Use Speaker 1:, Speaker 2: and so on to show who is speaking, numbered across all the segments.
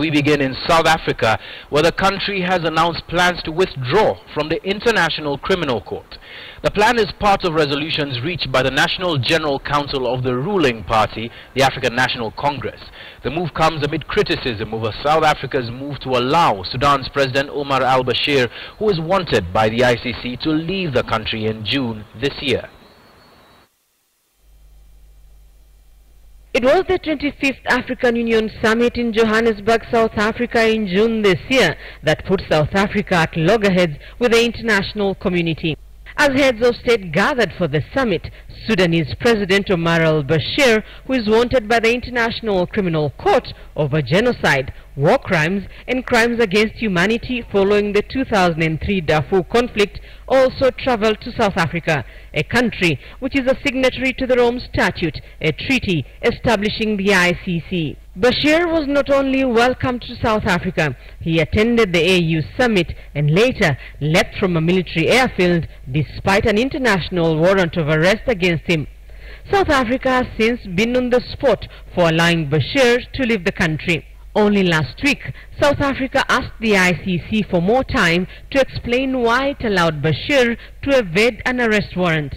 Speaker 1: we begin in South Africa, where the country has announced plans to withdraw from the International Criminal Court. The plan is part of resolutions reached by the National General Council of the ruling party, the African National Congress. The move comes amid criticism over South Africa's move to allow Sudan's President Omar al-Bashir, who is wanted by the ICC, to leave the country in June this year.
Speaker 2: It was the 25th African Union Summit in Johannesburg, South Africa in June this year that put South Africa at loggerheads with the international community. As heads of state gathered for the summit, Sudanese President Omar al-Bashir, who is wanted by the International Criminal Court over genocide, war crimes and crimes against humanity following the 2003 Darfur conflict, also traveled to South Africa, a country which is a signatory to the Rome Statute, a treaty establishing the ICC. Bashir was not only welcomed to South Africa, he attended the AU summit and later left from a military airfield despite an international warrant of arrest against him. South Africa has since been on the spot for allowing Bashir to leave the country. Only last week, South Africa asked the ICC for more time to explain why it allowed Bashir to evade an arrest warrant.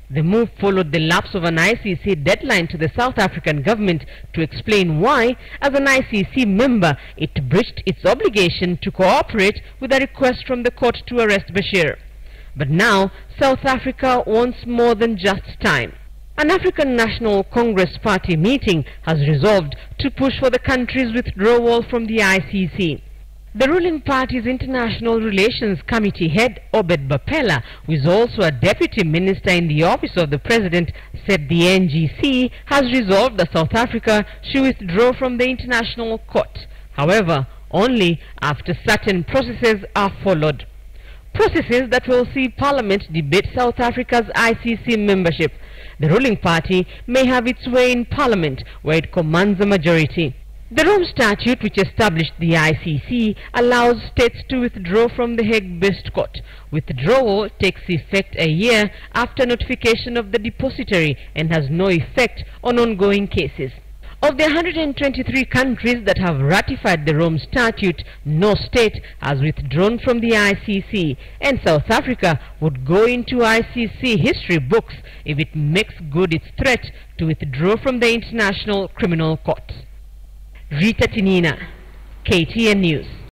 Speaker 2: The move followed the lapse of an ICC deadline to the South African government to explain why, as an ICC member, it breached its obligation to cooperate with a request from the court to arrest Bashir. But now, South Africa wants more than just time. An African National Congress Party meeting has resolved to push for the country's withdrawal from the ICC. The ruling party's International Relations Committee head, Obed Bapela, who is also a deputy minister in the office of the president, said the NGC has resolved that South Africa should withdraw from the International Court. However, only after certain processes are followed. Processes that will see Parliament debate South Africa's ICC membership. The ruling party may have its way in Parliament, where it commands a majority. The Rome Statute, which established the ICC, allows states to withdraw from the Hague-based court. Withdrawal takes effect a year after notification of the depository and has no effect on ongoing cases. Of the 123 countries that have ratified the Rome Statute, no state has withdrawn from the ICC, and South Africa would go into ICC history books if it makes good its threat to withdraw from the International Criminal Court. Rita Tinina, KTN News.